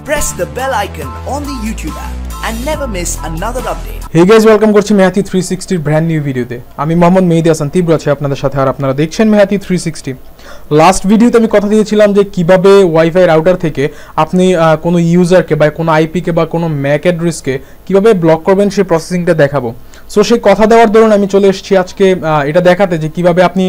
Press the bell icon on the YouTube app and never miss another update. Hey guys, welcome করছি মেহাতি 360 এর brand new ভিডিওতে। আমি মোহাম্মদ মেহেদী হাসান তীব্র আছি আপনাদের সাথে, আর আপনারা দেখছেন মেহাতি 360। লাস্ট ভিডিওতে আমি কথা দিয়েছিলাম যে কিভাবে ওয়াইফাই রাউটার থেকে আপনি কোনো ইউজারকে বা কোনো আইপিকে বা কোনো ম্যাক অ্যাড্রেসকে কিভাবে ব্লক করবেন সেই প্রসেসিংটা দেখাবো। সো সেই কথা দেওয়ার দরুন আমি চলে এসেছি আজকে এটা দেখাতে যে কিভাবে আপনি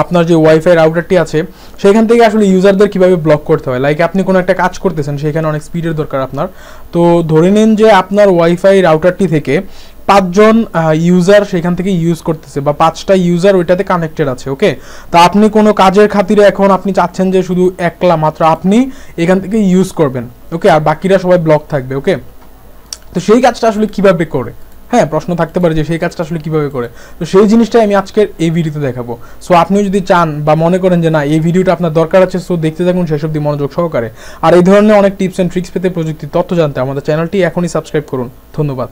আপনার যে ওয়াইফাই রাউটারটি আছে সেখান থেকে আসলে ইউজারদের কিভাবে ব্লক করতে হয়। লাইক আপনি কোনো একটা কাজ করতেছেন, সেখানে অনেক স্পিডের দরকার আপনার। তো ধরে নিন যে আপনার ওয়াইফাই রাউটারটি থেকে 5 জন ইউজার সেখান থেকে ইউজ করতেছে বা 5টা ইউজার ওইটাতে কানেক্টেড আছে। ওকে, তো আপনি কোনো কাজের খাতিরে এখন আপনি চাচ্ছেন যে শুধু একলা মাত্র আপনি এখান থেকে ইউজ করবেন। ওকে, আর বাকিরা সবাই ব্লক থাকবে। ওকে, তো সেই কাজটা আসলে কিভাবে করে, হ্যাঁ প্রশ্ন থাকতে পারে যে সেই কাজটা আসলে কিভাবে করে। তো সেই জিনিসটাই আমি আজকের এই ভিডিওতে দেখাবো। সো আপনিও যদি চান বা মনে করেন যে না এই ভিডিওটা আপনার দরকার আছে, সো দেখতে থাকুন শেষ অবধি মনোযোগ সহকারে। আর এই ধরনের অনেক টিপস অ্যান্ড ট্রিক্স পেতে, প্রযুক্তির তথ্য জানতে আমাদের চ্যানেলটি এখনই সাবস্ক্রাইব করুন। ধন্যবাদ।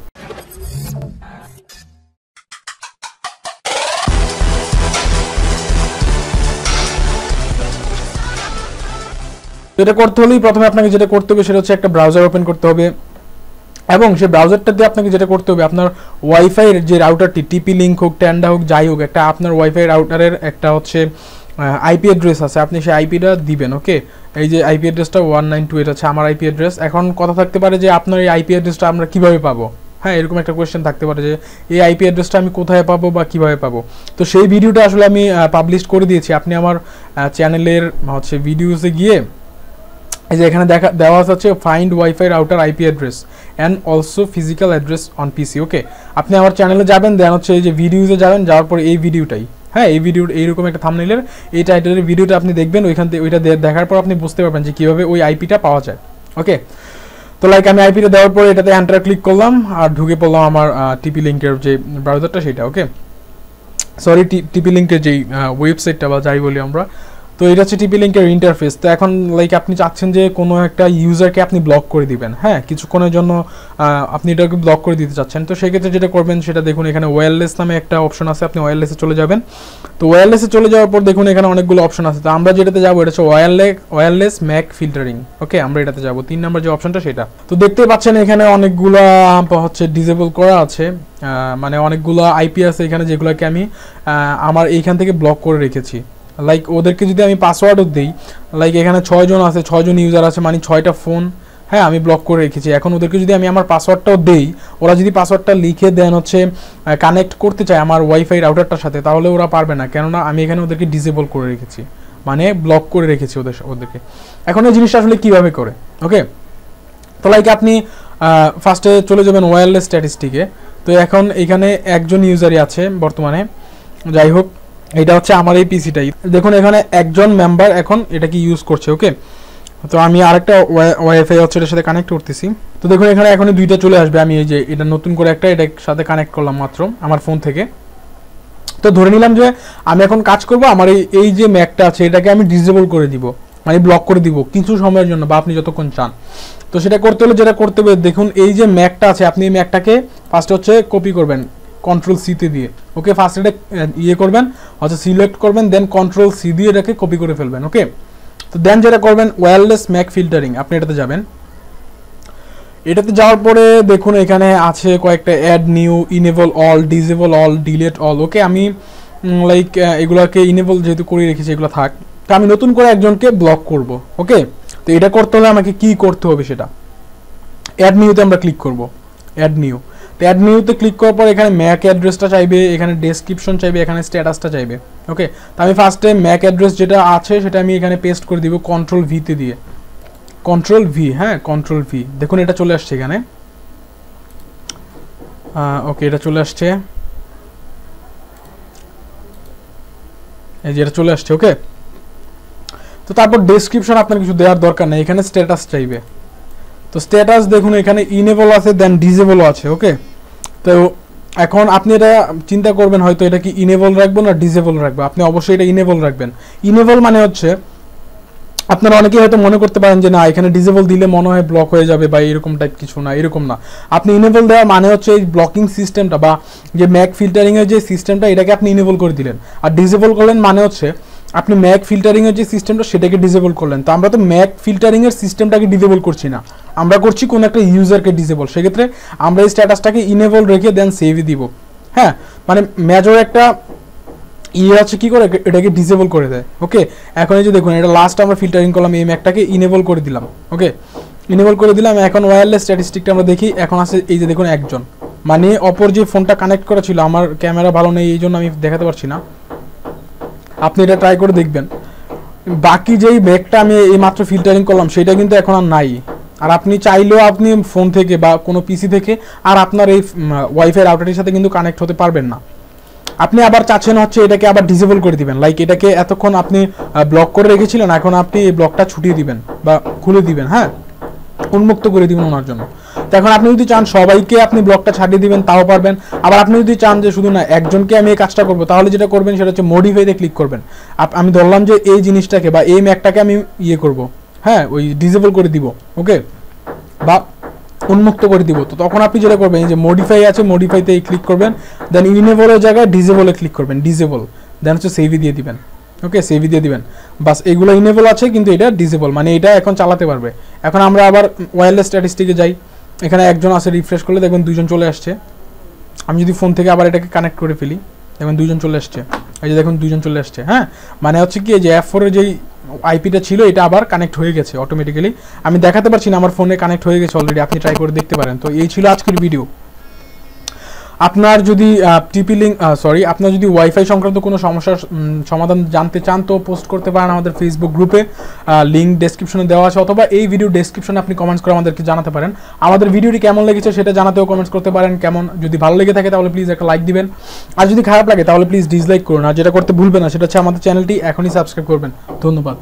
এটা করতে হলেই প্রথমে আপনাকে যেটা করতে হবে সেটা হচ্ছে একটা ব্রাউজার ওপেন করতে হবে, এবং সেই ব্রাউজারটা দিয়ে আপনাকে যেটা করতে হবে আপনার ওয়াইফাই যে রাউটারটি টিপি লিঙ্ক হোক, ট্যান্ডা হোক, যাই হোক, একটা আপনার ওয়াইফাই রাউটারের একটা হচ্ছে আইপি অ্যাড্রেস আছে, আপনি সেই আইপিটা দিবেন। ওকে, এই যে আইপি অ্যাড্রেসটা 192 আছে আমার আইপি অ্যাড্রেস। এখন কথা থাকতে পারে যে আপনার এই আইপি অ্যাড্রেসটা আমরা কিভাবে পাবো, হ্যাঁ এরকম একটা কোয়েশ্চেন থাকতে পারে যে এই আইপি অ্যাড্রেসটা আমি কোথায় পাবো বা কিভাবে পাবো। তো সেই ভিডিওটা আসলে আমি পাবলিশ করে দিয়েছি। আপনি আমার চ্যানেলের হচ্ছে ভিডিওসে গিয়ে এই যে এখানে দেওয়া আছে find WiFi router IP address and also physical address on PC. Okay, আপনি আমার চ্যানেলে যাবেন, দেন হচ্ছে এই যে ভিডিওতে যাবেন, যাওয়ার পর এই ভিডিওটাই, হ্যাঁ এই ভিডিও এইরকম একটা থাম্বনেইলের এই টাইটেলের ভিডিওটা আপনি দেখবেন। ওইখান থেকে ওইটা দেখার পর আপনি বুঝতে পারবেন যে কীভাবে ওই আইপিটা পাওয়া যায়। ওকে, তো লাইক আমি আইপিটা দেওয়ার পরে এটাতে এন্টার ক্লিক করলাম আর ঢুকে পড়লাম আমার টিপি লিঙ্কের যে ব্রাউজারটা সেটা। ওকে, সরি টিপি লিঙ্কের যেই ওয়েবসাইটটা বা যাই বলি আমরা, তো এটা হচ্ছে টিপি লিঙ্কের ইন্টারফেস। তো এখন লাইক আপনি চাচ্ছেন যে কোনো একটা ইউজারকে আপনি ব্লক করে দিবেন, হ্যাঁ কিছুক্ষণের জন্য আপনি এটাকে ব্লক করে দিতে চাচ্ছেন। তো সেক্ষেত্রে যেটা করবেন সেটা দেখুন, এখানে ওয়্যারলেস নামে একটা অপশন আছে, আপনি ওয়্যারলেসে চলে যাবেন। তো ওয়্যারলেসে চলে যাওয়ার পর দেখুন এখানে অনেকগুলো অপশন আছে। তো আমরা যেটাতে যাবো এটা হচ্ছে ওয়্যারলেস ম্যাক ফিল্টারিং। ওকে, আমরা এটাতে যাবো 3 নম্বর যে অপশনটা সেটা। তো দেখতেই পাচ্ছেন এখানে অনেকগুলো হচ্ছে ডিসেবল করা আছে, মানে অনেকগুলো আইপি আছে এখানে যেগুলোকে আমি আমার এইখান থেকে ব্লক করে রেখেছি। লাইক ওদেরকে যদি আমি পাসওয়ার্ডও দিই, লাইক এখানে 6 জন আছে, 6 জন ইউজার আছে, মানে 6টা ফোন, হ্যাঁ আমি ব্লক করে রেখেছি। এখন ওদেরকে যদি আমি আমার পাসওয়ার্ডটাও দেই, ওরা যদি পাসওয়ার্ডটা লিখে দেন হচ্ছে কানেক্ট করতে চায় আমার ওয়াইফাই রাউটারটার সাথে, তাহলে ওরা পারবে না, কেননা আমি এখানে ওদেরকে ডিসেবল করে রেখেছি, মানে ব্লক করে রেখেছি ওদেরকে। এখন এই জিনিসটা আসলে কীভাবে করে, ওকে তো লাইক আপনি ফার্স্টে চলে যাবেন ওয়্যারলেস স্ট্যাটিস্টিকে। তো এখন এখানে একজন ইউজারই আছে বর্তমানে, যাই হোক এটা হচ্ছে আমার এই পিসিটাই। দেখুন এখানে একজন মেম্বার এখন এটাকে ইউজ করছে। ওকে, তো আমি আরেকটা ওয়াইফাই হচ্ছে এটার সাথে কানেক্ট করতেছি। তো দেখুন এখানে এখনই 2টা চলে আসবে। আমি এই যে এটা নতুন করে একটা এটার সাথে কানেক্ট করলাম মাত্র আমার ফোন থেকে। তো ধরে নিলাম যে আমি এখন কাজ করব, আমার এই যে ম্যাকটা আছে এটাকে আমি ডিসেবল করে দিব, মানে ব্লক করে দিব কিছু সময়ের জন্য বা আপনি যতক্ষণ চান। তো সেটা করতে হলে যেটা করতে হবে, দেখুন এই যে ম্যাকটা আছে আপনি এই ম্যাকটাকে ফার্স্ট হচ্ছে কপি করবেন কন্ট্রোল সিতে দিয়ে। ওকে, ফার্স্ট এটা ইয়ে করবেন হচ্ছে সিলেক্ট করবেন, দেন কন্ট্রোল সি দিয়ে এটাকে কপি করে ফেলবেন। ওকে, তো দেন যেটা করবেন ওয়্যারলেস ম্যাক ফিল্টারিং, আপনি এটাতে যাবেন। এটাতে যাওয়ার পরে দেখুন এখানে আছে কয়েকটা add new, enable all, disable all, delete all. Okay, আমি লাইক এগুলোকে ইনেবল যেহেতু করে রেখেছি এগুলো থাক। তো আমি নতুন করে একজনকে ব্লক করব। ওকে, তো এটা করতে হলে আমাকে কি করতে হবে সেটা অ্যাড নিউতে আমরা ক্লিক করব। অ্যাড নিউ, তো অ্যাড নিউতে ক্লিক করার পর এখানে ম্যাক অ্যাড্রেসটা চাইবে, এখানে ডেসক্রিপশন চাইবে, এখানে স্ট্যাটাসটা চাইবে। ওকে, তো আমি ফার্স্টে ম্যাক অ্যাড্রেস যেটা আছে সেটা আমি এখানে পেস্ট করে দিব কন্ট্রোল ভিতে দিয়ে, কন্ট্রোল ভি, হ্যাঁ কন্ট্রোল ভি। দেখুন এটা চলে আসছে এখানে। ওকে, এটা চলে আসছে, এই যে এটা চলে আসছে। ওকে, তো তারপর ডেসক্রিপশন আপনার কিছু দেওয়ার দরকার নেই, এখানে স্ট্যাটাস চাইবে। তো স্ট্যাটাস দেখুন এখানে ইনেবল আছে, দেন ডিসেবলও আছে। ওকে, তো এখন আপনি এটা চিন্তা করবেন হয়তো এটা কি ইনেবল রাখবো না ডিসেবল রাখবো। আপনি অবশ্যই এটা ইনেবল রাখবেন। ইনেবল মানে হচ্ছে আপনারা অনেকেই হয়তো মনে করতে পারেন যে না এখানে ডিসেবল দিলে মনে হয় ব্লক হয়ে যাবে বা এরকম টাইপ কিছু না, এরকম না। আপনি ইনেবল দেওয়া মানে হচ্ছে এই ব্লকিং সিস্টেমটা বা যে ম্যাক ফিল্টারিংয়ের যে সিস্টেমটা এটাকে আপনি ইনেবল করে দিলেন, আর ডিসেবল করলেন মানে হচ্ছে আপনি ম্যাক ফিল্টারিংয়ের যে সিস্টেমটা সেটাকে ডিসেবল করলেন। তো আমরা তো ম্যাক ফিল্টারিংয়ের সিস্টেমটাকে ডিসেবল করছি না, আমরা করছি কোন একটা ইউজারকে ডিসেবল, সেক্ষেত্রে আমরা এই স্ট্যাটাসটাকে ইনেবল রেখে দেন সেভই দিব। হ্যাঁ, মানে মেজর একটা আছে কি করে এটাকে ডিসেবল করে দেয়। ওকে, এখন এই যে দেখুন এটা লাস্ট আমরা ফিল্টারিং করলাম, এই ম্যাকটাকে ইনেবল করে দিলাম। ওকে, ইনেবল করে দিলাম। এখন ওয়্যারলেস স্ট্যাটিস্টিকটা আমরা দেখি, এখন আছে এই যে দেখুন একজন, মানে অপর যে ফোনটা কানেক্ট করা ছিল, আমার ক্যামেরা ভালো নেই এই জন্য আমি দেখাতে পারছি না, আপনি এটা ট্রাই করে দেখবেন। বাকি যেই ব্যাগটা আমি এই মাত্র ফিল্টারিং করলাম সেটা কিন্তু এখন আর নাই। আর আপনি চাইলেও আপনি ফোন থেকে বা কোনো পিসি থেকে আর আপনার এই ওয়াইফাই রাউটারের সাথে কিন্তু কানেক্ট হতে পারবেন না। আপনি আবার চাচ্ছেন হচ্ছে এটাকে আবার ডিসেবল করে দিবেন, লাইক এটাকে এতক্ষণ আপনি ব্লক করে রেখেছিলেন, এখন আপনি এই ব্লকটা ছুটিয়ে দিবেন বা খুলে দিবেন, হ্যাঁ, উন্মুক্ত করে দিবেন ওনার জন্য। তো এখন আপনি যদি চান সবাইকে আপনি ব্লকটা ছাড়িয়ে দিবেন তাও পারবেন, আবার আপনি যদি চান যে শুধু না একজনকে আমি এই কাজটা করবো, তাহলে যেটা করবেন সেটা হচ্ছে মডিফাইতে ক্লিক করবেন। আমি ধরলাম যে এই জিনিসটাকে বা এই ম্যাকটাকে আমি ইয়ে করব, হ্যাঁ, ওই ডিসেবল করে দিব, ওকে, বা উন্মুক্ত করে দিব। তো তখন আপনি যেটা করবেন, এই যে মডিফাই আছে, মডিফাইতে ক্লিক করবেন, দেন ইনেবলের জায়গায় ডিসেবলে ক্লিক করবেন, ডিসেবল, দেন হচ্ছে সেভই দিয়ে দিবেন। ওকে, সেভই দিয়ে দিবেন, বাস। এগুলো ইনেবল আছে কিন্তু এটা ডিসেবল, মানে এটা এখন চালাতে পারবে। এখন আমরা আবার ওয়্যারলেস স্ট্যাটিস্টিকে যাই, এখানে একজন আছে, রিফ্রেশ করলে দেখবেন 2 জন চলে আসছে। আমি যদি ফোন থেকে আবার এটাকে কানেক্ট করে ফেলি, দেখবেন 2 জন চলে আসছে, এই যে দেখুন 2 জন চলে আসছে। হ্যাঁ, মানে হচ্ছে কি যে F4 এর যেই আইপিটা ছিল এটা আবার কানেক্ট হয়ে গেছে অটোমেটিক্যালি। আমি দেখাতে পারছি না, আমার ফোনে কানেক্ট হয়ে গেছে অলরেডি, আপনি ট্রাই করে দেখতে পারেন। তো এই ছিল আজকের ভিডিও। আপনার যদি টিপি লিঙ্ক আপনার যদি ওয়াইফাই সংক্রান্ত কোনো সমস্যার সমাধান জানতে চান তো পোস্ট করতে পারেন আমাদের ফেসবুক গ্রুপে, লিঙ্ক ডেসক্রিপশনে দেওয়া আছে, অথবা এই ভিডিও ডেসক্রিপশনে আপনি কমেন্টস করে আমাদেরকে জানাতে পারেন। আমাদের ভিডিওটি কেমন লেগেছে সেটা জানাতেও কমেন্টস করতে পারেন। কেমন যদি ভালো লেগে থাকে তাহলে প্লিজ একটা লাইক দিবেন, আর যদি খারাপ লাগে তাহলে প্লিজ ডিসলাইক করুন। আর যেটা করতে ভুলবেন না সেটা হচ্ছে আমাদের চ্যানেলটি এখনই সাবস্ক্রাইব করবেন। ধন্যবাদ।